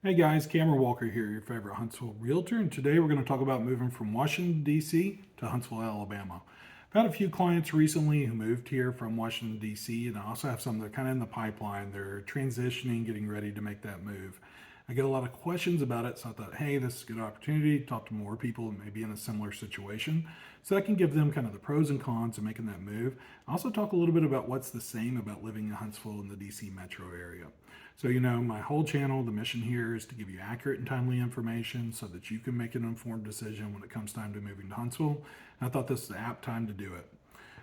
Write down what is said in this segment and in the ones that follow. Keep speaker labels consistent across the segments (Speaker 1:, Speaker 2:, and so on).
Speaker 1: Hey guys, Cameron Walker here, your favorite Huntsville realtor, and today we're going to talk about moving from Washington, D.C. to Huntsville, Alabama. I've had a few clients recently who moved here from Washington, D.C., and I also have some that are kind of in the pipeline. They're transitioning, getting ready to make that move. I get a lot of questions about it, so I thought, hey, this is a good opportunity to talk to more people that may be in a similar situation so I can give them kind of the pros and cons of making that move. I also talk a little bit about what's the same about living in Huntsville in the DC metro area. So, my whole channel, the mission here is to give you accurate and timely information so that you can make an informed decision when it comes time to moving to Huntsville. And I thought this is the apt time to do it.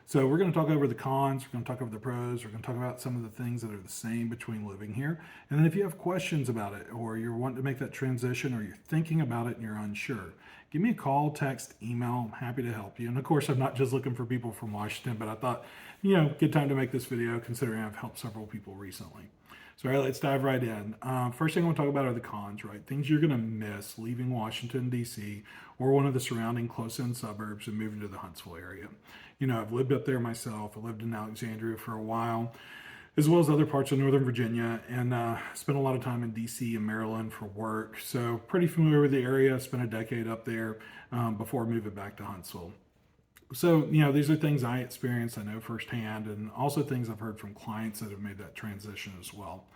Speaker 1: So we're going to talk over the cons, we're going to talk over the pros, we're going to talk about some of the things that are the same between living here. And then if you have questions about it or you're wanting to make that transition or you're thinking about it and you're unsure, give me a call, text, email. I'm happy to help you. And of course, I'm not just looking for people from Washington, but I thought, good time to make this video considering I've helped several people recently. So, all right, let's dive right in. First thing I want to talk about are the cons, right? Things you're going to miss leaving Washington, D.C., or one of the surrounding close in suburbs and moving to the Huntsville area. I've lived up there myself. I lived in Alexandria for a while, as well as other parts of Northern Virginia, and spent a lot of time in D.C. and Maryland for work. So, pretty familiar with the area. Spent a decade up there before moving back to Huntsville. So, these are things I experienced, I know firsthand, and also things I've heard from clients that have made that transition as well.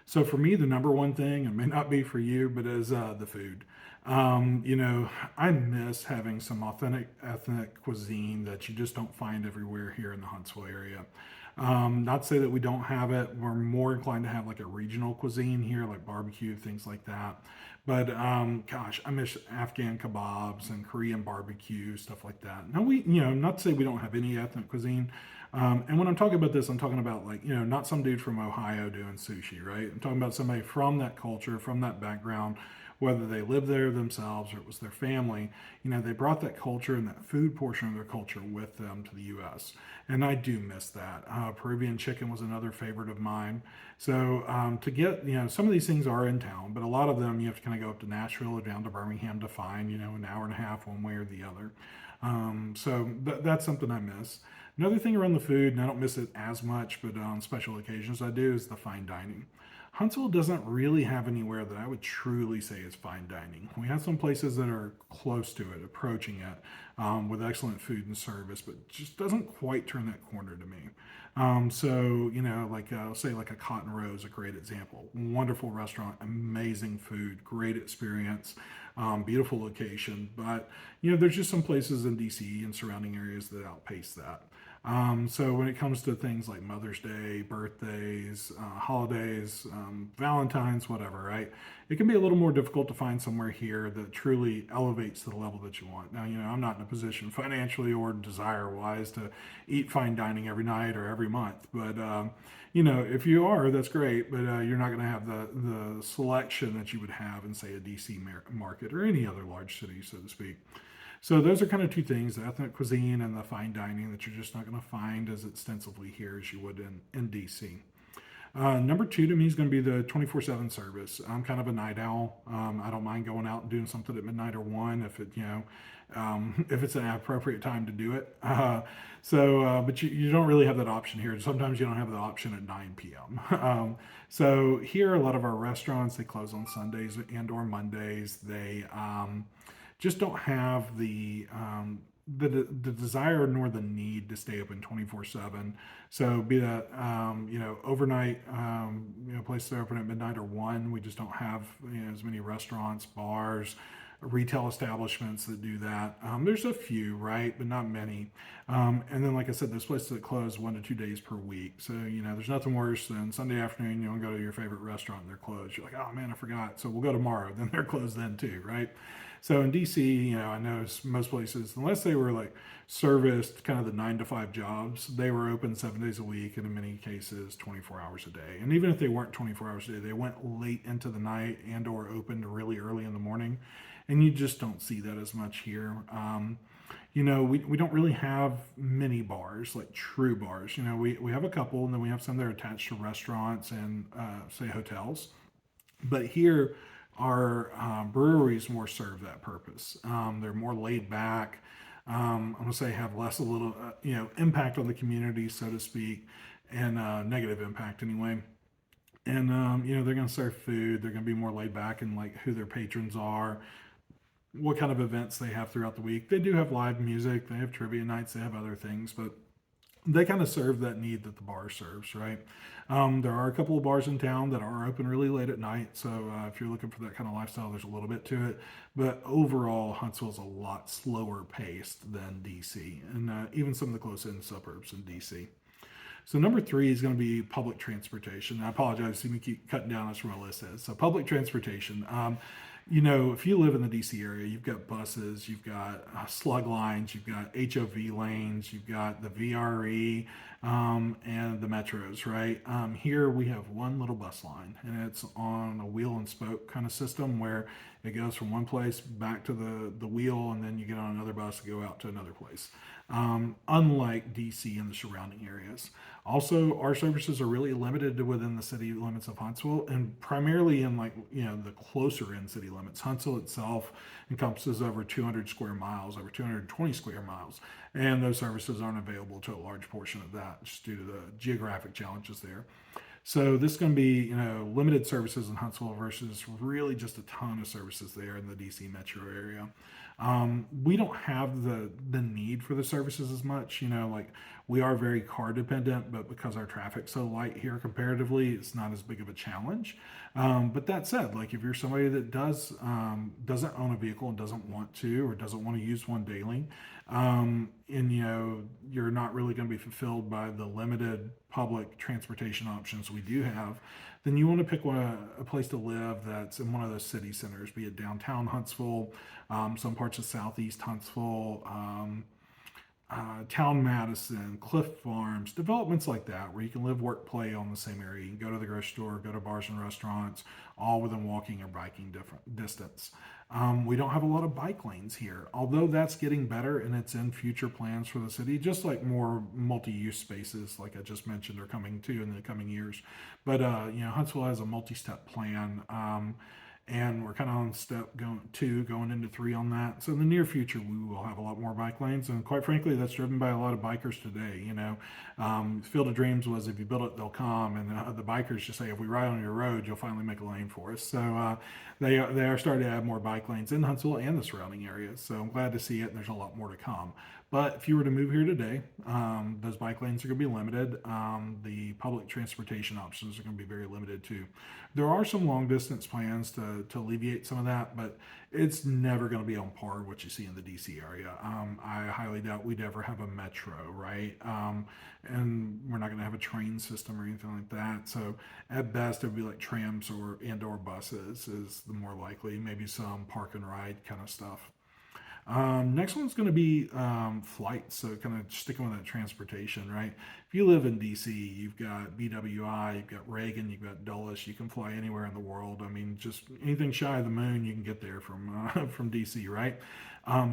Speaker 1: So, for me, the number one thing, it may not be for you, but is the food. I miss having some authentic ethnic cuisine that you just don't find everywhere here in the Huntsville area. Not to say that we don't have it. We're more inclined to have like a regional cuisine here, like barbecue, things like that. But gosh, I miss Afghan kebabs and Korean barbecue, stuff like that. Now not to say we don't have any ethnic cuisine. And when I'm talking about this, I'm talking about like, not some dude from Ohio doing sushi, right? I'm talking about somebody from that culture, from that background, whether they lived there themselves or it was their family. They brought that culture and that food portion of their culture with them to the U.S. And I do miss that. Peruvian chicken was another favorite of mine. So to get, some of these things are in town, but a lot of them you have to kind of go up to Nashville or down to Birmingham to find, an hour and a half one way or the other. That's something I miss. Another thing around the food, and I don't miss it as much, but on special occasions I do, is the fine dining. Huntsville doesn't really have anywhere that I would truly say is fine dining. We have some places that are close to it, approaching it, with excellent food and service, but just doesn't quite turn that corner to me. Like I'll say like a Cotton Row is a great example. Wonderful restaurant, amazing food, great experience, beautiful location. But there's just some places in DC and surrounding areas that outpace that. So when it comes to things like Mother's Day, birthdays, holidays, Valentine's, whatever, right? It can be a little more difficult to find somewhere here that truly elevates to the level that you want. Now, I'm not in a position financially or desire-wise to eat fine dining every night or every month, but if you are, that's great. But you're not going to have the selection that you would have in, say, a DC market or any other large city, so to speak. So those are kind of two things, the ethnic cuisine and the fine dining that you're just not going to find as extensively here as you would in DC. Number two to me is going to be the 24/7 service. I'm kind of a night owl. I don't mind going out and doing something at midnight or one if if it's an appropriate time to do it. But you don't really have that option here. Sometimes you don't have the option at 9 p.m. So here, a lot of our restaurants, they close on Sundays and or Mondays. They just don't have the desire nor the need to stay open 24/7. So be that overnight, places that are open at midnight or one. We just don't have as many restaurants, bars, retail establishments that do that. There's a few, right, but not many. And then, like I said, there's places that close 1 to 2 days per week. So there's nothing worse than Sunday afternoon you want to go to your favorite restaurant and they're closed. You're like, oh man, I forgot. So we'll go tomorrow. Then they're closed then too, right? So in DC, I know most places, unless they were like serviced kind of the 9 to 5 jobs, they were open 7 days a week and in many cases 24 hours a day. And even if they weren't 24 hours a day, they went late into the night and or opened really early in the morning. And you just don't see that as much here. We don't really have many bars, like true bars. We have a couple, and then we have some that are attached to restaurants and, say, hotels. But here, our breweries more serve that purpose. They're more laid back. I'm going to say have less a little, impact on the community, so to speak, and negative impact anyway. And they're going to serve food. They're going to be more laid back in like who their patrons are, what kind of events they have throughout the week. They do have live music, they have trivia nights, they have other things, but they kind of serve that need that the bar serves, right? There are a couple of bars in town that are open really late at night, so if you're looking for that kind of lifestyle, there's a little bit to it. But overall, Huntsville's a lot slower paced than DC, and even some of the close in suburbs in DC. So number three is going to be public transportation. I apologize, see me keep cutting down. That's where my list is. So public transportation. If you live in the DC area, you've got buses, you've got slug lines, you've got HOV lanes, you've got the VRE, and the metros, right? Here we have one little bus line, and it's on a wheel and spoke kind of system where it goes from one place back to the wheel, and then you get on another bus to go out to another place. Unlike DC and the surrounding areas. Also, our services are really limited to within the city limits of Huntsville, and primarily in the closer in city limits. Huntsville itself encompasses over 200 square miles, over 220 square miles, and those services aren't available to a large portion of that just due to the geographic challenges there. So this is going to be, limited services in Huntsville versus really just a ton of services there in the DC metro area. We don't have the need for the services as much, like we are very car dependent, but because our traffic's so light here comparatively, it's not as big of a challenge. But that said, like if you're somebody that doesn't own a vehicle and doesn't want to or doesn't want to use one daily, and you're not really going to be fulfilled by the limited public transportation options we do have, then you want to pick a place to live that's in one of those city centers, be it downtown Huntsville, some parts of southeast Huntsville, Town Madison, Cliff Farms, developments like that where you can live, work, play on the same area. You can go to the grocery store, go to bars and restaurants, all within walking or biking different distance. We don't have a lot of bike lanes here, although that's getting better and it's in future plans for the city, just like more multi-use spaces, like I just mentioned, are coming too in the coming years. But Huntsville has a multi-step plan. And we're kind of on step going into three on that. So in the near future, we will have a lot more bike lanes, and quite frankly, that's driven by a lot of bikers today. Field of Dreams was if you build it, they'll come, and the bikers just say if we ride on your road, you'll finally make a lane for us. So they are starting to add more bike lanes in Huntsville and the surrounding areas. So I'm glad to see it, and there's a lot more to come. But if you were to move here today, those bike lanes are going to be limited. The public transportation options are going to be very limited too. There are some long distance plans to alleviate some of that, but it's never going to be on par with what you see in the DC area. I highly doubt we'd ever have a metro, right? And we're not going to have a train system or anything like that. So at best, it would be like trams or buses is the more likely. Maybe some park and ride kind of stuff. Next one's going to be flights. So kind of sticking with that transportation, right? If you live in DC, you've got BWI, you've got Reagan, you've got Dulles. You can fly anywhere in the world. I mean, just anything shy of the moon, you can get there from DC, right?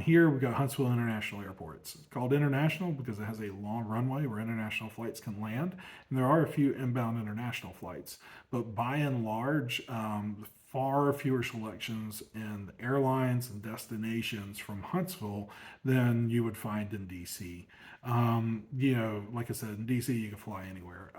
Speaker 1: Here we've got Huntsville International Airport. It's called International because it has a long runway where international flights can land, and there are a few inbound international flights. But by and large, far fewer selections in airlines and destinations from Huntsville than you would find in DC. Like I said, in DC you can fly anywhere.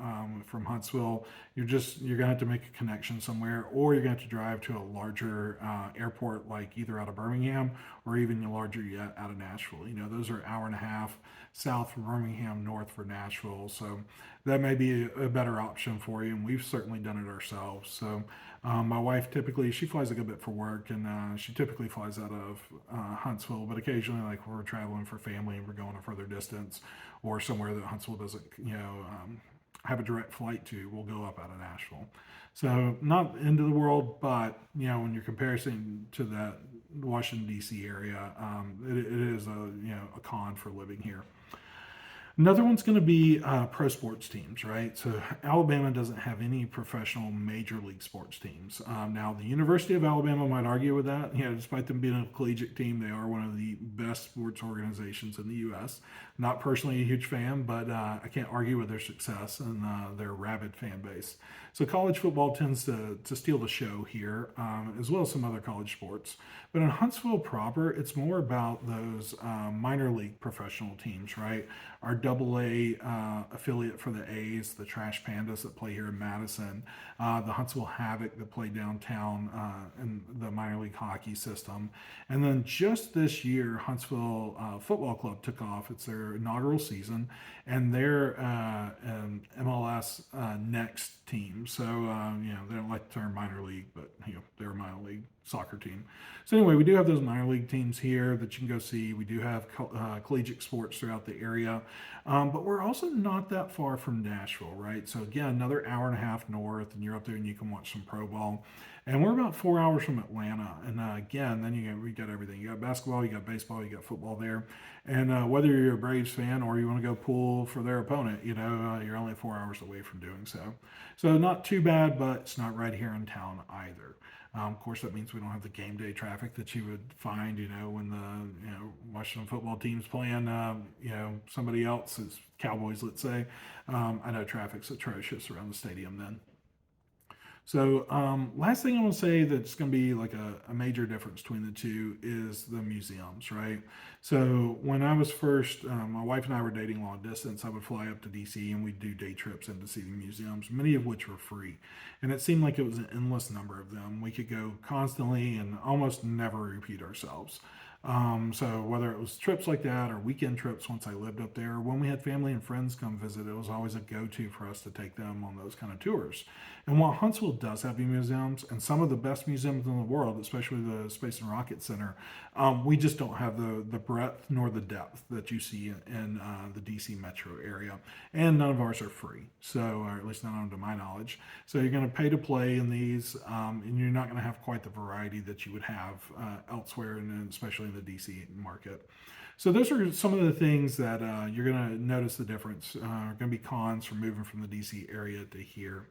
Speaker 1: From Huntsville, you're gonna have to make a connection somewhere, or you're gonna have to drive to a larger airport, like either out of Birmingham or even larger yet out of Nashville. Those are an hour and a half south from Birmingham, north for Nashville. So that may be a better option for you, and we've certainly done it ourselves. So my wife she flies a good bit for work, and she typically flies out of Huntsville, but occasionally, like we're traveling for family and we're going a further distance or somewhere that Huntsville doesn't, have a direct flight to, we'll go up out of Nashville. So not end of the world, but when you're comparing to that Washington D.C. area, it is a con for living here. Another one's going to be pro sports teams, right? So Alabama doesn't have any professional major league sports teams. Now, the University of Alabama might argue with that. Despite them being a collegiate team, they are one of the best sports organizations in the U.S. Not personally a huge fan, but I can't argue with their success and their rabid fan base. So college football tends to steal the show here, as well as some other college sports. But in Huntsville proper, it's more about those minor league professional teams, right? Our double A affiliate for the A's, the Trash Pandas that play here in Madison, the Huntsville Havoc that play downtown in the minor league hockey system. And then just this year, Huntsville Football Club took off. It's their inaugural season, and they're an MLS next team. So, they don't like the term minor league, but, they're a minor league soccer team. So anyway, we do have those minor league teams here that you can go see. We do have collegiate sports throughout the area, but we're also not that far from Nashville, right? So again, another hour and a half north, and you're up there and you can watch some pro ball. And we're about 4 hours from Atlanta. And again, then we got everything. You got basketball, you got baseball, you got football there. And whether you're a Braves fan or you want to go pull for their opponent, you're only 4 hours away from doing so. So not too bad, but it's not right here in town either. Of course, that means we don't have the game day traffic that you would find, when the Washington football team's playing, somebody else's Cowboys, let's say. I know traffic's atrocious around the stadium then. So, last thing I want to say that's going to be like a major difference between the two is the museums, right? So, when I was first, my wife and I were dating long distance, I would fly up to DC and we'd do day trips into see the museums, many of which were free. And it seemed like it was an endless number of them. We could go constantly and almost never repeat ourselves. So whether it was trips like that or weekend trips once I lived up there, when we had family and friends come visit, it was always a go-to for us to take them on those kind of tours. And while Huntsville does have museums and some of the best museums in the world, especially the Space and Rocket Center, we just don't have the breadth nor the depth that you see in the DC metro area. And none of ours are free, so, or at least none to my knowledge. So you're going to pay to play in these, and you're not going to have quite the variety that you would have elsewhere, and especially in the DC market. So those are some of the things that you're going to notice the difference. Are going to be cons for moving from the DC area to here.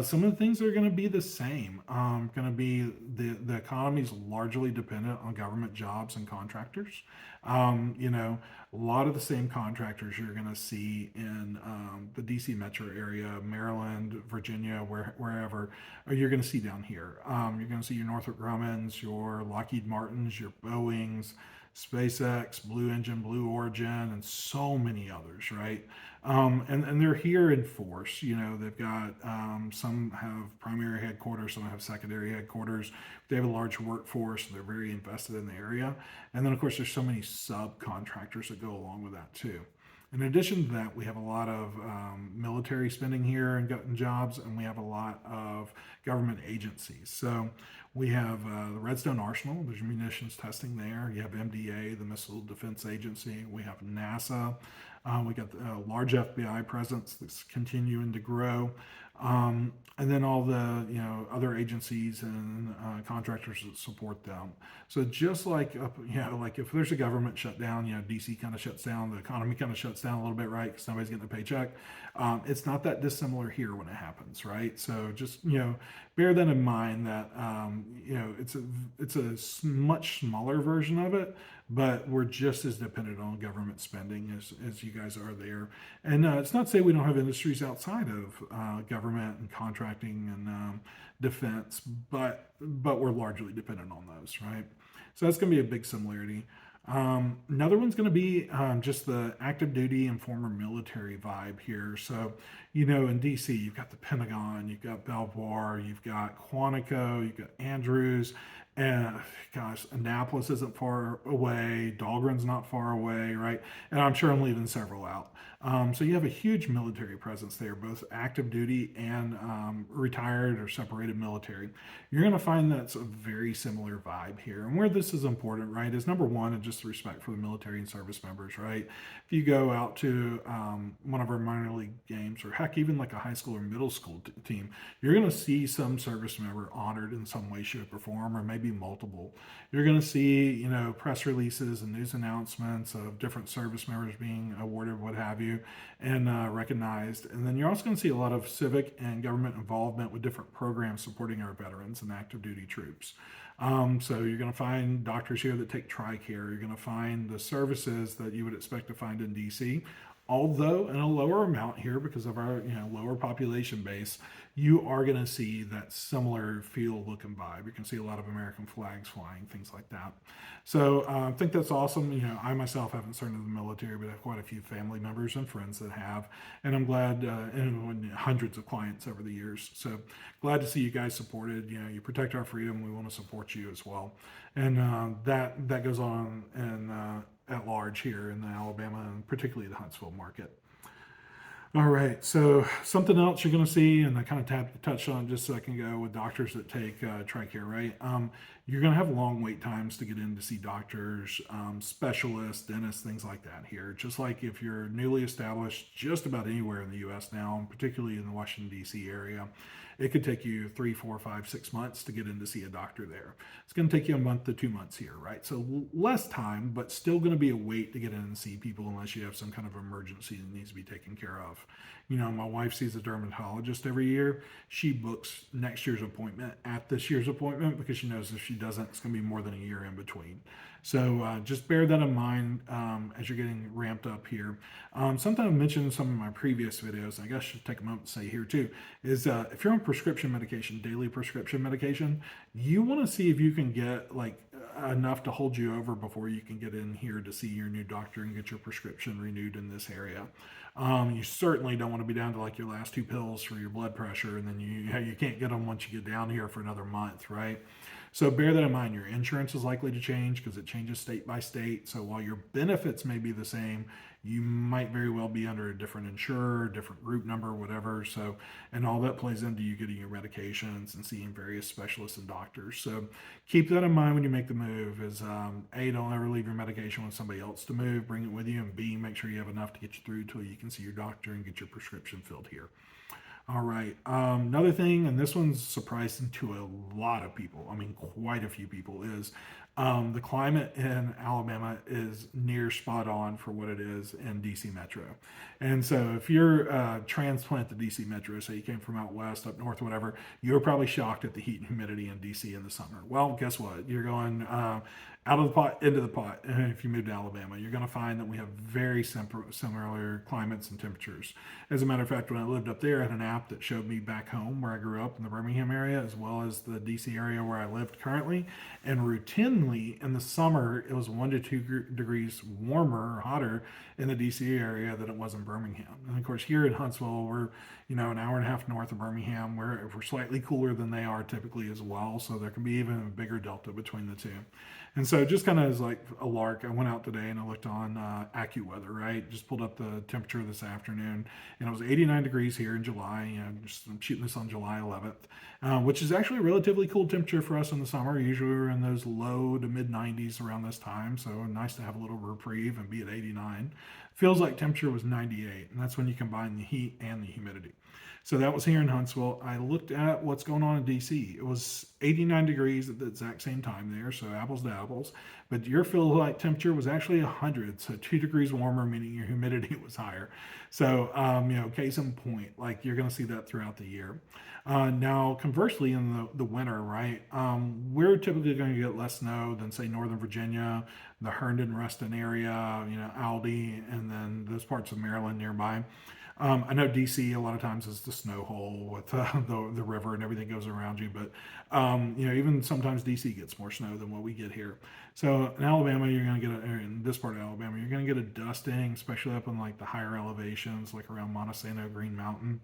Speaker 1: Some of the things are going to be the same. Going to be the economy is largely dependent on government jobs and contractors. A lot of the same contractors you're going to see in the DC metro area, Maryland, Virginia, wherever, you're going to see down here. You're going to see your Northrop Grummons, your Lockheed Martins, your Boeings, SpaceX, Blue Engine, Blue Origin, and so many others, right? And they're here in force. They've got some have primary headquarters, some have secondary headquarters. They have a large workforce. They're very invested in the area. And then, of course, there's so many subcontractors that go along with that, too. In addition to that, we have a lot of military spending here and jobs, and we have a lot of government agencies. So we have the Redstone Arsenal, there's munitions testing there. You have MDA, the Missile Defense Agency. We have NASA. We got a large FBI presence that's continuing to grow. And then all the other agencies and contractors that support them. So just like like if there's a government shutdown, DC kind of shuts down, the economy kind of shuts down a little bit, right? Because nobody's getting a paycheck. It's not that dissimilar here when it happens, right? So just bear that in mind that it's a much smaller version of it, but we're just as dependent on government spending as you guys are there. And it's not to say we don't have industries outside of government and contracting and defense, but we're largely dependent on those, right? So that's going to be a big similarity. Another one's going to be just the active duty and former military vibe here. So, in DC, you've got the Pentagon, you've got Belvoir, you've got Quantico, you've got Andrews, and gosh, Annapolis isn't far away, Dahlgren's not far away, right? And I'm sure I'm leaving several out. So you have a huge military presence there, both active duty and retired or separated military. You're going to find that's a very similar vibe here. And where this is important, right, is number one, and just the respect for the military and service members, right? If you go out to one of our minor league games, or heck, even like a high school or middle school team, you're going to see some service member honored in some way, shape, or form, or maybe multiple. You're going to see, press releases and news announcements of different service members being awarded, what have you, and recognized. And then you're also going to see a lot of civic and government involvement with different programs supporting our veterans and active duty troops. So you're going to find doctors here that take TRICARE. You're going to find the services that you would expect to find in DC although in a lower amount here because of our lower population base, you are going to see that similar feel, look, and vibe. You can see a lot of American flags flying, things like that. So I think that's awesome. I myself haven't served in the military, but I have quite a few family members and friends that have, and I'm glad, and hundreds of clients over the years. So glad to see you guys supported. You protect our freedom. We want to support you as well, and that goes on and at large here in the Alabama and particularly the Huntsville market. All right, so something else you're going to see, and I kind of touched on it just a second ago with doctors that take TRICARE, right? You're going to have long wait times to get in to see doctors, specialists, dentists, things like that here. Just like if you're newly established just about anywhere in the U.S. now, and particularly in the Washington, D.C. area, it could take you 3, 4, 5, 6 months to get in to see a doctor there. It's going to take you a month to 2 months here, right? So less time, but still going to be a wait to get in and see people unless you have some kind of emergency that needs to be taken care of. My wife sees a dermatologist every year. She books next year's appointment at this year's appointment because she knows if she doesn't, it's going to be more than a year in between. So just bear that in mind as you're getting ramped up here. Something I've mentioned in some of my previous videos, and I guess I should take a moment to say here too, is if you're on prescription medication, daily prescription medication, you want to see if you can get like enough to hold you over before you can get in here to see your new doctor and get your prescription renewed in this area. You certainly don't want to be down to like your last 2 pills for your blood pressure, and then you can't get them once you get down here for another month, right? So bear that in mind. Your insurance is likely to change because it changes state by state. So while your benefits may be the same, you might very well be under a different insurer, different group number, whatever. So, and all that plays into you getting your medications and seeing various specialists and doctors. So keep that in mind when you make the move is A, don't ever leave your medication with somebody else to move, bring it with you, and B, make sure you have enough to get you through till you can see your doctor and get your prescription filled here. All right. Another thing, and this one's surprising to a lot of people, I mean, quite a few people, is the climate in Alabama is near spot on for what it is in DC Metro. And so if you're a transplant to DC Metro, say you came from out west, up north, whatever, you're probably shocked at the heat and humidity in DC in the summer. Well, guess what? You're going out of the pot, into the pot. If you move to Alabama, you're going to find that we have very similar climates and temperatures. As a matter of fact, when I lived up there, I had an app that showed me back home where I grew up in the Birmingham area, as well as the DC area where I lived currently. And routinely in the summer, it was 1 to 2 degrees warmer or hotter in the DC area than it was in Birmingham. And of course, here in Huntsville, we're an hour and a half north of Birmingham, where we're slightly cooler than they are typically as well. So there can be even a bigger delta between the two. And so just kind of as like a lark, I went out today and I looked on AccuWeather, right? Just pulled up the temperature this afternoon, and it was 89 degrees here in July. I'm shooting this on July 11th, which is actually a relatively cool temperature for us in the summer. Usually we're in those low to mid 90s around this time, so nice to have a little reprieve and be at 89. Feels like temperature was 98, and that's when you combine the heat and the humidity. So that was here in Huntsville. I looked at what's going on in DC. It was 89 degrees at the exact same time there, so apples to apples. But your feel like temperature was actually 100, so 2 degrees warmer, meaning your humidity was higher. So, case in point, like you're going to see that throughout the year. Now, conversely, in the winter, right, we're typically going to get less snow than, say, Northern Virginia, the Herndon, Reston area, Aldie, and then those parts of Maryland nearby. I know DC a lot of times is the snow hole with the river and everything goes around you, but even sometimes DC gets more snow than what we get here. So in Alabama, you're going to get in this part of Alabama, you're going to get a dusting, especially up in like the higher elevations, like around Montesano, Green Mountain.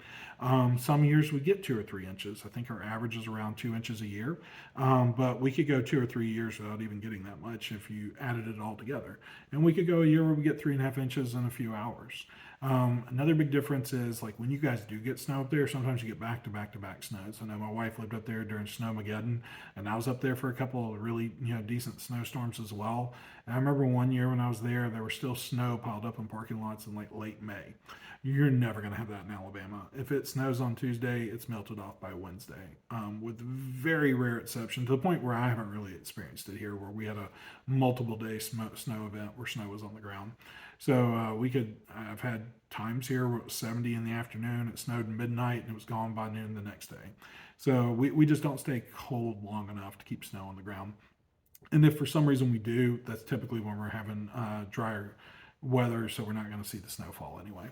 Speaker 1: Some years we get 2 or 3 inches. I think our average is around 2 inches a year, but we could go 2 or 3 years without even getting that much if you added it all together. And we could go a year where we get 3.5 inches in a few hours. Another big difference is like when you guys do get snow up there, sometimes you get back to back to back snows. I know my wife lived up there during Snowmageddon, and I was up there for a couple of really decent snowstorms as well. And I remember one year when I was there was still snow piled up in parking lots in like late May. You're never going to have that in Alabama. If it snows on Tuesday, it's melted off by Wednesday, with very rare exception to the point where I haven't really experienced it here, where we had a multiple day snow event where snow was on the ground. So I've had times here where it was 70 in the afternoon, it snowed at midnight, and it was gone by noon the next day. So we just don't stay cold long enough to keep snow on the ground. And if for some reason we do, that's typically when we're having weather, so we're not going to see the snowfall anyway.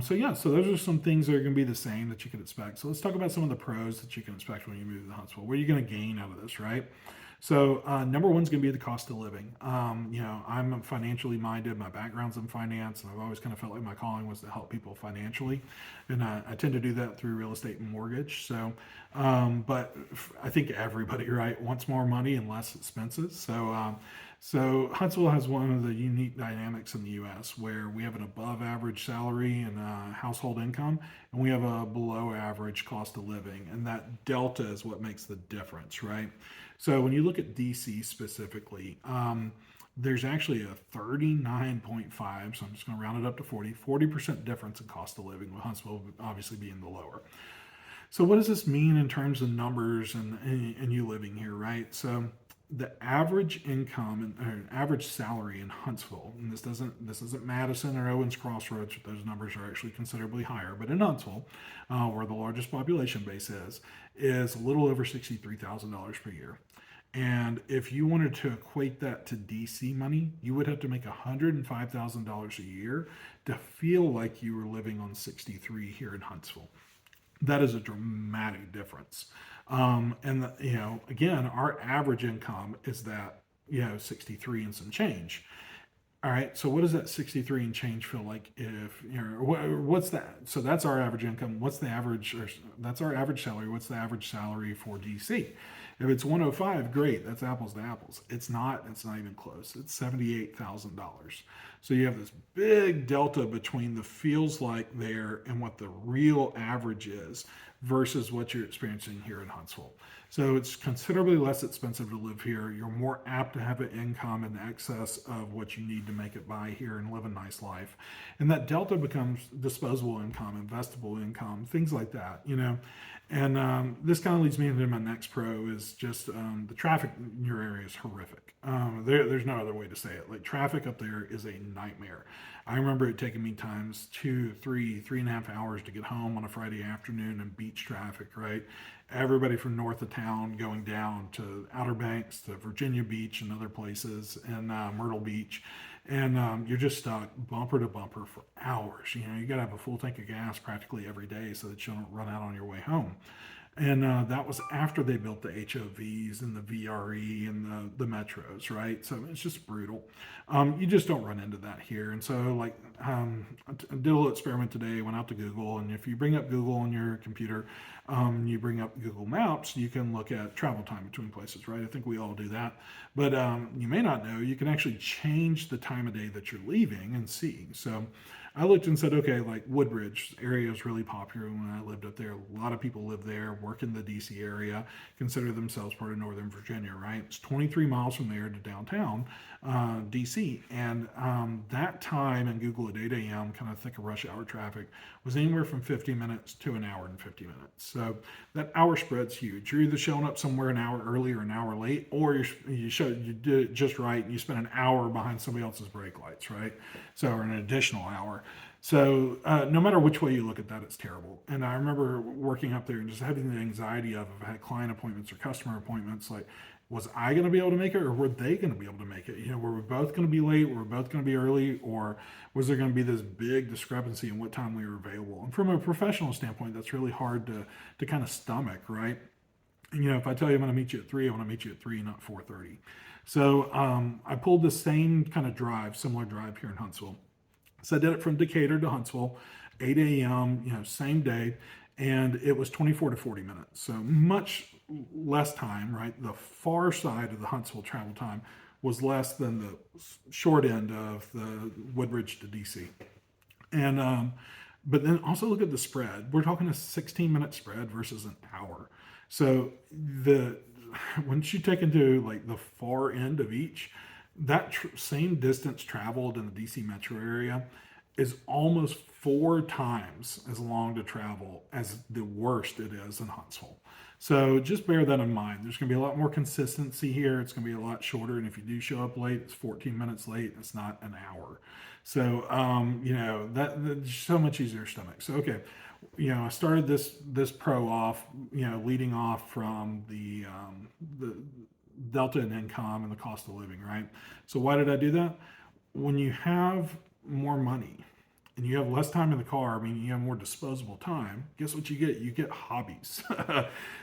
Speaker 1: So yeah, so those are some things that are going to be the same that you can expect. So let's talk about some of the pros that you can expect when you move to Huntsville. What are you going to gain out of this, right? So number one's going to be the cost of living. I'm financially minded. My background's in finance, and I've always kind of felt like my calling was to help people financially, and I tend to do that through real estate and mortgage. So, but I think everybody, right, wants more money and less expenses. So Huntsville has one of the unique dynamics in the U.S. where we have an above average salary and household income, and we have a below average cost of living. And that delta is what makes the difference, right? So when you look at DC specifically, there's actually a 39.5, so I'm just going to round it up to 40% difference in cost of living, with Huntsville obviously being the lower. So what does this mean in terms of numbers and you living here, right? So the average income and average salary in Huntsville, and this isn't Madison or Owens Crossroads, those numbers are actually considerably higher, but in Huntsville, where the largest population base is a little over $63,000 per year. And if you wanted to equate that to DC money, you would have to make $105,000 a year to feel like you were living on 63 here in Huntsville. That is a dramatic difference. Again, our average income is that, 63 and some change. All right, so what does that 63 and change feel like if, what's that? So that's our average income. What's the average, or that's our average salary. What's the average salary for DC? If it's 105, great, that's apples to apples. It's not even close. It's $78,000. So you have this big delta between the feels like there and what the real average is versus what you're experiencing here in Huntsville. So it's considerably less expensive to live here. You're more apt to have an income in excess of what you need to make it by here and live a nice life. And that delta becomes disposable income, investable income, things like that, And this kind of leads me into my next pro is just the traffic in your area is horrific. There's no other way to say it. Like traffic up there is a nightmare. I remember it taking me times 2, 3, 3.5 hours to get home on a Friday afternoon in beach traffic, right? Everybody from north of town going down to Outer Banks, to Virginia Beach and other places, and Myrtle Beach. And you're just stuck bumper to bumper for hours. You got to have a full tank of gas practically every day so that you don't run out on your way home. And that was after they built the HOVs and the VRE and the metros, right? So it's just brutal. You just don't run into that here. And so, I did a little experiment today, went out to Google, and if you bring up Google on your computer, you bring up Google Maps, you can look at travel time between places, right? I think we all do that. But you may not know, you can actually change the time of day that you're leaving and see. So I looked and said, okay, like Woodbridge area is really popular when I lived up there. A lot of people live there, work in the DC area, consider themselves part of Northern Virginia, right? It's 23 miles from there to downtown DC. And that time in Google at 8 a.m., kind of thick of rush hour traffic, was anywhere from 50 minutes to an hour and 50 minutes. So that hour spread's huge. You're either showing up somewhere an hour early or an hour late, or you did it just right and you spent an hour behind somebody else's brake lights, right? So, or an additional hour. So no matter which way you look at that, it's terrible. And I remember working up there and just having the anxiety of if I had client appointments or customer appointments, like, was I going to be able to make it, or were they going to be able to make it? Were we both going to be late? Were we both going to be early? Or was there going to be this big discrepancy in what time we were available? And from a professional standpoint, that's really hard to kind of stomach, right? And, if I tell you I'm going to meet you at 3, I want to meet you at 3, not 4:30. So I pulled the same kind of similar drive here in Huntsville. So I did it from Decatur to Huntsville, 8 a.m., same day, and it was 24 to 40 minutes. So much less time, right? The far side of the Huntsville travel time was less than the short end of the Woodbridge to DC. And but then also look at the spread. We're talking a 16-minute spread versus an hour. So once you take into like the far end of each, that same distance traveled in the DC metro area is almost 4 times as long to travel as the worst it is in Huntsville. So just bear that in mind. There's going to be a lot more consistency here. It's going to be a lot shorter. And if you do show up late, it's 14 minutes late. It's not an hour. So, that's so much easier to stomach. So, okay. I started this pro off, leading off from the delta in income and the cost of living, right? So why did I do that? when you have more money and you have less time in the car, I mean, you have more disposable time, guess what you get? You get hobbies.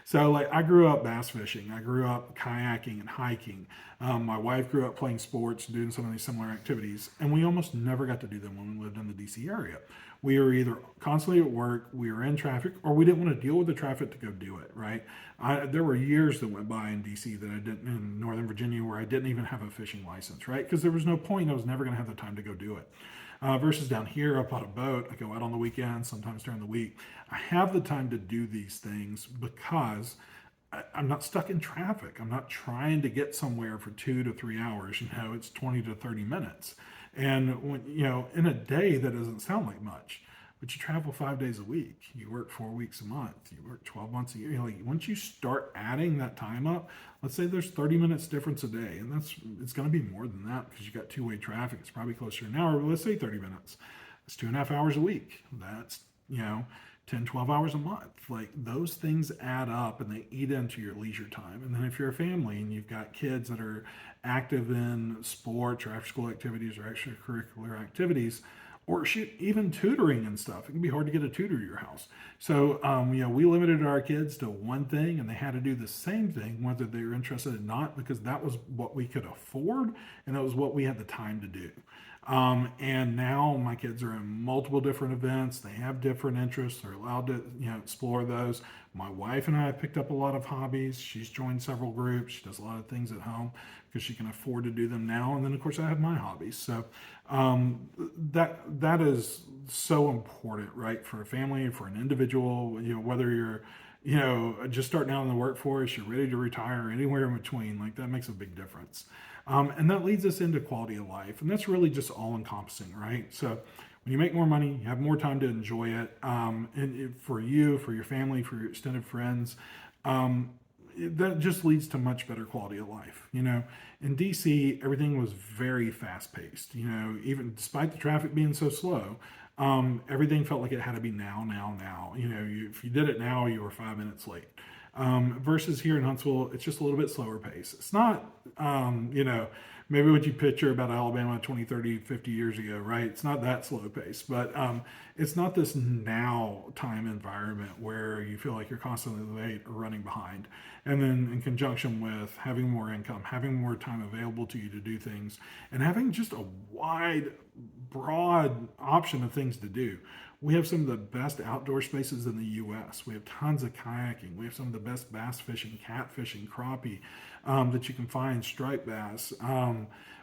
Speaker 1: So, like, I grew up bass fishing, I grew up kayaking and hiking. My wife grew up playing sports, doing some of these similar activities, and we almost never got to do them when we lived in the DC area. We were either constantly at work, we were in traffic, or we didn't want to deal with the traffic to go do it, right? There were years that went by in DC that I didn't, in Northern Virginia, where I didn't even have a fishing license, right? Because there was no point, I was never going to have the time to go do it. Versus down here, up on a boat, I go out on the weekends, sometimes during the week. I have the time to do these things because I'm not stuck in traffic. I'm not trying to get somewhere for 2 to 3 hours. It's 20 to 30 minutes. And when, in a day, that doesn't sound like much. But you travel 5 days a week. You work 4 weeks a month. You work 12 months a year. Like, once you start adding that time up, let's say there's 30 minutes difference a day, and it's going to be more than that because you got two-way traffic. It's probably closer to an hour. But let's say 30 minutes. It's 2.5 hours a week. That's 10, 12 hours a month. Like, those things add up and they eat into your leisure time. And then if you're a family and you've got kids that are active in sports or after school activities or extracurricular activities, or shoot, even tutoring and stuff. It can be hard to get a tutor at your house. So, we limited our kids to one thing, and they had to do the same thing, whether they were interested or not, because that was what we could afford, and that was what we had the time to do. And now my kids are in multiple different events. They have different interests. They're allowed to, explore those. My wife and I have picked up a lot of hobbies. She's joined several groups. She does a lot of things at home because she can afford to do them now. And then, of course, I have my hobbies. So that is so important, right, for a family, for an individual. Whether you're just starting out in the workforce, you're ready to retire, anywhere in between, like, that makes a big difference. And that leads us into quality of life. And that's really just all encompassing, right? So when you make more money, you have more time to enjoy it. For you, for your family, for your extended friends, that just leads to much better quality of life. In DC, everything was very fast paced. Even despite the traffic being so slow, everything felt like it had to be now, now, now. If you did it now, you were 5 minutes late. Versus here in Huntsville, it's just a little bit slower pace. It's not, maybe what you picture about Alabama 20, 30, 50 years ago, right? It's not that slow pace, but it's not this now time environment where you feel like you're constantly late or running behind. And then in conjunction with having more income, having more time available to you to do things, and having just a wide, broad option of things to do. We have some of the best outdoor spaces in the U.S. We have tons of kayaking. We have some of the best bass fishing, catfishing, crappie that you can find, striped bass.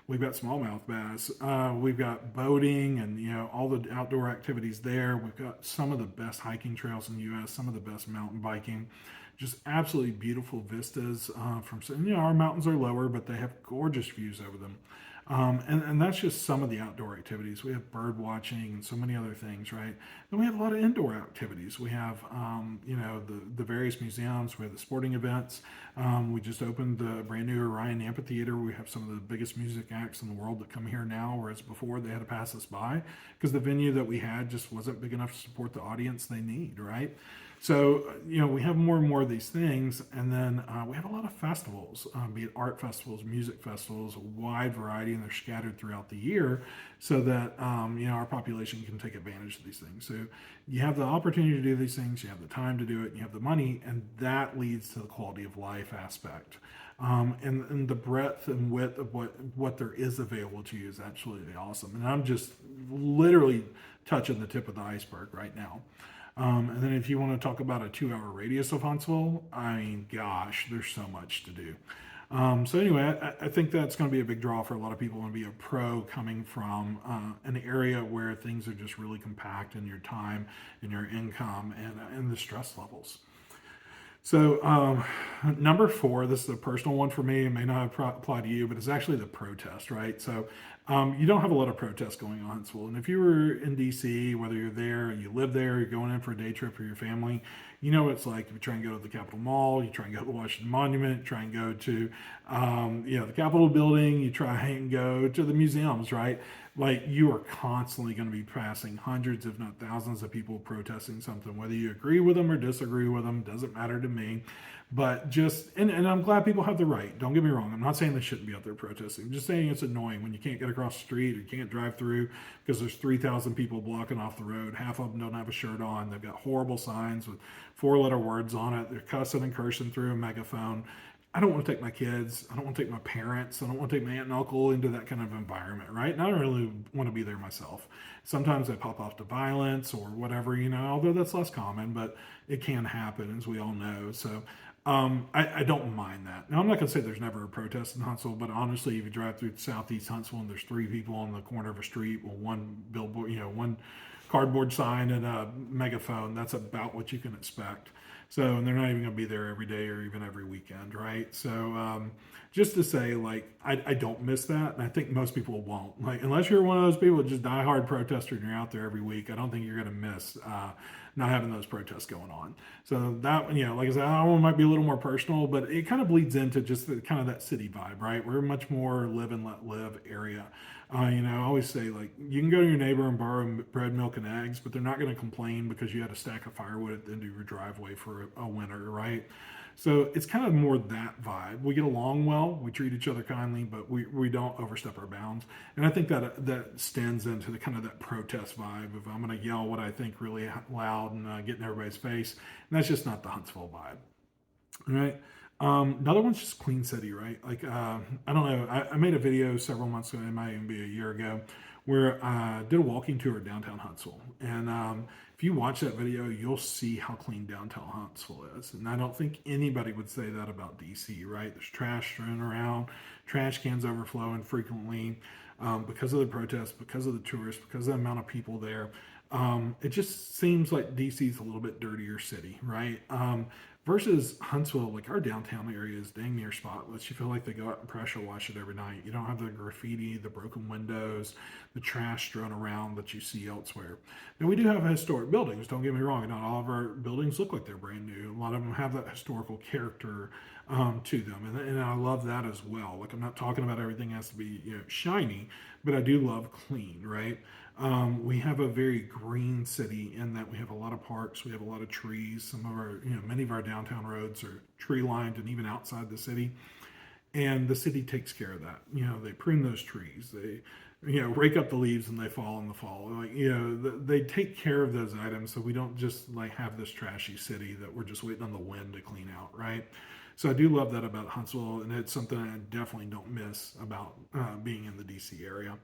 Speaker 1: We've got smallmouth bass. We've got boating and all the outdoor activities there. We've got some of the best hiking trails in the U.S., some of the best mountain biking. Just absolutely beautiful vistas from our mountains are lower, but they have gorgeous views over them. And that's just some of the outdoor activities. We have bird watching and so many other things, right? Then we have a lot of indoor activities. We have, the various museums. We have the sporting events. We just opened the brand new Orion Amphitheater. We have some of the biggest music acts in the world that come here now, whereas before they had to pass us by because the venue that we had just wasn't big enough to support the audience they need, right? So, we have more and more of these things, and then we have a lot of festivals, be it art festivals, music festivals, a wide variety, and they're scattered throughout the year so that, our population can take advantage of these things. So you have the opportunity to do these things, you have the time to do it, and you have the money, and that leads to the quality of life aspect. And the breadth and width of what there is available to you is absolutely awesome. And I'm just literally touching the tip of the iceberg right now. And then if you want to talk about a 2-hour radius of Huntsville, I mean, gosh, there's so much to do. So anyway, I think that's going to be a big draw for a lot of people and be a pro coming from an area where things are just really compact in your time and your income and the stress levels. So number 4, this is a personal one for me. It may not apply to you, but it's actually the protest, right? So you don't have a lot of protests going on in Huntsville. And if you were in DC, whether you're there, you live there, you're going in for a day trip for your family, it's like you try and go to the Capitol Mall, you try and go to the Washington Monument, try and go to, the Capitol building, you try and go to the museums, right? Like, you are constantly going to be passing hundreds, if not thousands of people protesting something, whether you agree with them or disagree with them, doesn't matter to me. But just, and I'm glad people have the right. Don't get me wrong. I'm not saying they shouldn't be out there protesting. I'm just saying it's annoying when you can't get across the street or you can't drive through because there's 3,000 people blocking off the road. Half of them don't have a shirt on. They've got horrible signs with 4-letter words on it. They're cussing and cursing through a megaphone. I don't want to take my kids. I don't want to take my parents. I don't want to take my aunt and uncle into that kind of environment, right? And I don't really want to be there myself. Sometimes I pop off to violence or whatever, although that's less common, but it can happen, as we all know. So I don't mind that. Now, I'm not going to say there's never a protest in Huntsville, but honestly, if you drive through southeast Huntsville and there's 3 people on the corner of a street with one billboard, one cardboard sign and a megaphone, that's about what you can expect. So, and they're not even going to be there every day or even every weekend, right? So, just to say, like, I don't miss that, and I think most people won't. Like, unless you're one of those people that just diehard protester and you're out there every week, I don't think you're going to miss not having those protests going on. So that, like I said, that one might be a little more personal, but it kind of bleeds into just kind of that city vibe, right? We're a much more live and let live area. I always say, like, you can go to your neighbor and borrow bread, milk, and eggs, but they're not going to complain because you had a stack of firewood at the end of your driveway for a winter, right? So it's kind of more that vibe. We get along well, we treat each other kindly, but we don't overstep our bounds. And I think that stands into the kind of that protest vibe of I'm going to yell what I think really loud and get in everybody's face. And that's just not the Huntsville vibe. All right. Another one's just clean city, right? Like, I don't know. I made a video several months ago, it might even be a year ago, where I did a walking tour of downtown Huntsville. And if you watch that video, you'll see how clean downtown Huntsville is. And I don't think anybody would say that about DC, right? There's trash strewn around, trash cans overflowing frequently because of the protests, because of the tourists, because of the amount of people there. It just seems like DC's a little bit dirtier city, right? Versus Huntsville, like our downtown area is dang near spotless. You feel like they go out and pressure wash it every night. You don't have the graffiti, the broken windows, the trash strewn around that you see elsewhere. Now, we do have historic buildings, don't get me wrong. Not all of our buildings look like they're brand new. A lot of them have that historical character to them. And I love that as well. Like, I'm not talking about everything has to be shiny, but I do love clean, right? We have a very green city in that we have a lot of parks, we have a lot of trees. Some of our, many of our downtown roads are tree lined and even outside the city. And the city takes care of that. They prune those trees. They, rake up the leaves and they fall in the fall. Like, they take care of those items so we don't just like have this trashy city that we're just waiting on the wind to clean out, right? So I do love that about Huntsville, and it's something I definitely don't miss about being in the DC area.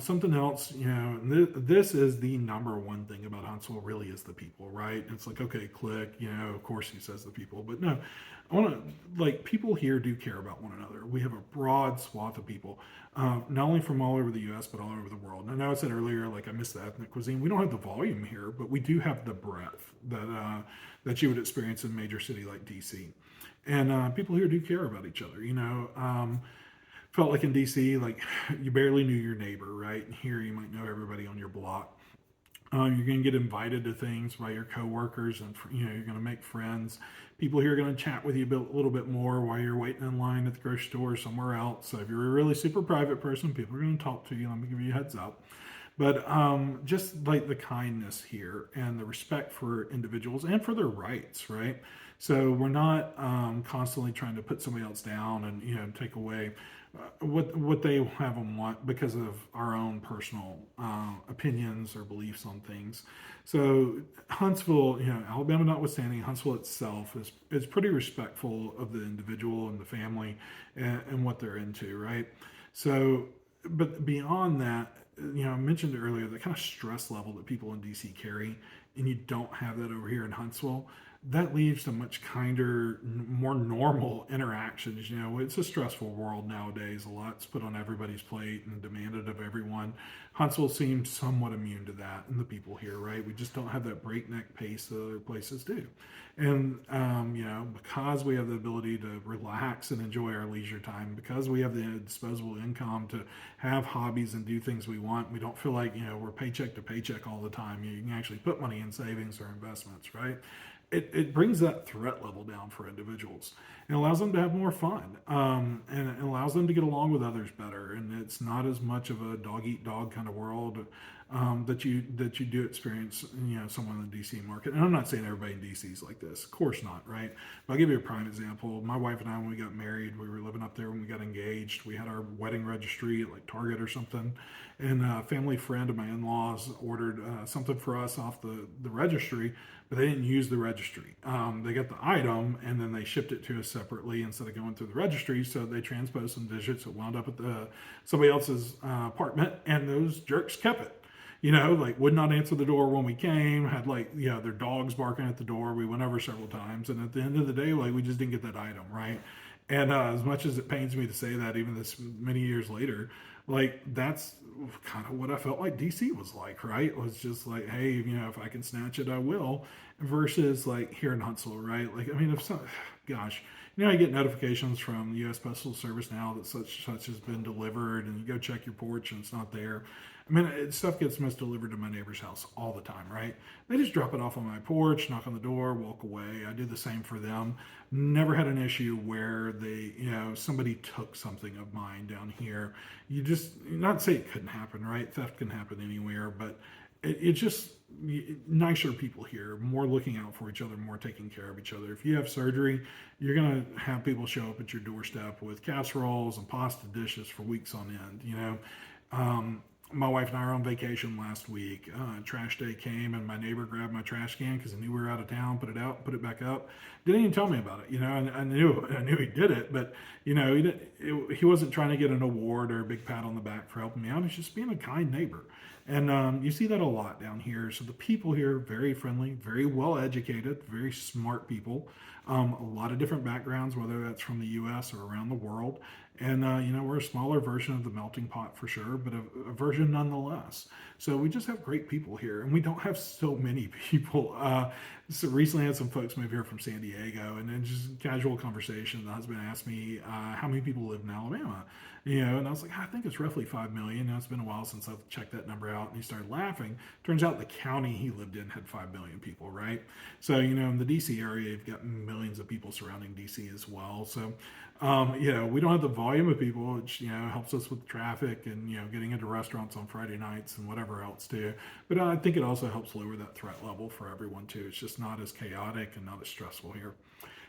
Speaker 1: Something else, this is the number one thing about Huntsville really is the people, right? It's like, okay, click, of course he says the people, but no, I want to, like, people here do care about one another. We have a broad swath of people, not only from all over the U.S., but all over the world. And I know I said earlier, like, I miss the ethnic cuisine. We don't have the volume here, but we do have the breadth that you would experience in a major city like D.C. And people here do care about each other, felt like in DC, like you barely knew your neighbor, right? Here you might know everybody on your block. You're going to get invited to things by your coworkers, and you're going to make friends. People here are going to chat with you a little bit more while you're waiting in line at the grocery store or somewhere else. So if you're a really super private person, people are going to talk to you. Let me give you a heads up. But just like the kindness here and the respect for individuals and for their rights, right? So we're not constantly trying to put somebody else down and take away what they have and want because of our own personal opinions or beliefs on things. So Huntsville, Alabama notwithstanding, Huntsville itself is pretty respectful of the individual and the family and what they're into, right? So, but beyond that, I mentioned earlier the kind of stress level that people in DC carry, and you don't have that over here in Huntsville. That leads to much kinder, more normal interactions. It's a stressful world nowadays. A lot's put on everybody's plate and demanded of everyone. Huntsville seems somewhat immune to that, and the people here, right? We just don't have that breakneck pace that other places do. And, because we have the ability to relax and enjoy our leisure time, because we have the disposable income to have hobbies and do things we want, we don't feel like, we're paycheck to paycheck all the time. You can actually put money in savings or investments, right? It brings that threat level down for individuals and allows them to have more fun, and it allows them to get along with others better. And it's not as much of a dog eat dog kind of world. that you do experience, someone in the DC market. And I'm not saying everybody in DC is like this, of course not, right? But I'll give you a prime example. My wife and I, when we got married, we were living up there when we got engaged. We had our wedding registry at like Target or something, and a family friend of my in-laws ordered something for us off the registry, but they didn't use the registry. They got the item and then they shipped it to us separately instead of going through the registry. So they transposed some digits. It wound up at somebody else's apartment, and those jerks kept it. Like would not answer the door when we came, had their dogs barking at the door. We went over several times, and at the end of the day, like we just didn't get that item, right? And as much as it pains me to say that, even this many years later, like that's kind of what I felt like DC was like, right? It was just like, hey, if I can snatch it, I will. Versus like here in Huntsville, right? Like, I mean, if some, gosh, I get notifications from the U.S. Postal Service now that such has been delivered, and you go check your porch and it's not there. I mean, stuff gets misdelivered to my neighbor's house all the time, right? They just drop it off on my porch, knock on the door, walk away. I do the same for them. Never had an issue where somebody took something of mine down here. You just, not say it couldn't happen, right? Theft can happen anywhere, but it just, nicer people here, more looking out for each other, more taking care of each other. If you have surgery, you're going to have people show up at your doorstep with casseroles and pasta dishes for weeks on end, my wife and I were on vacation last week. Trash day came, and my neighbor grabbed my trash can because he knew we were out of town. Put it out, put it back up. Didn't even tell me about it. And I knew he did it, but he wasn't trying to get an award or a big pat on the back for helping me out. He's just being a kind neighbor, and you see that a lot down here. So the people here are very friendly, very well educated, very smart people. A lot of different backgrounds, whether that's from the U.S. or around the world. And, we're a smaller version of the melting pot for sure, but a version nonetheless. So we just have great people here, and we don't have so many people. So recently I had some folks move here from San Diego, and then just casual conversation. The husband asked me how many people live in Alabama, and I was like, I think it's roughly 5 million. Now it's been a while since I've checked that number out, and he started laughing. Turns out the county he lived in had 5 million people, right? So, in the DC area, you've got millions of people surrounding DC as well. So, we don't have the volume of people, which, helps us with traffic and, getting into restaurants on Friday nights and whatever else too. But I think it also helps lower that threat level for everyone too. It's just not as chaotic and not as stressful here.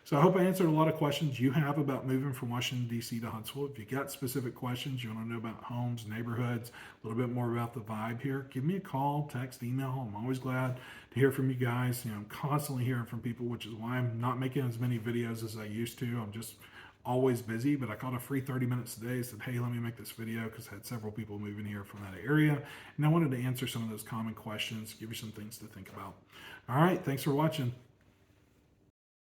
Speaker 1: So I hope I answered a lot of questions you have about moving from Washington, D.C. to Huntsville. If you got specific questions, you want to know about homes, neighborhoods, a little bit more about the vibe here, give me a call, text, email. I'm always glad to hear from you guys. I'm constantly hearing from people, which is why I'm not making as many videos as I used to. I'm just always busy, but I caught a free 30 minutes today, said, hey, let me make this video because I had several people moving here from that area, and I wanted to answer some of those common questions, give you some things to think about. All right, thanks for watching.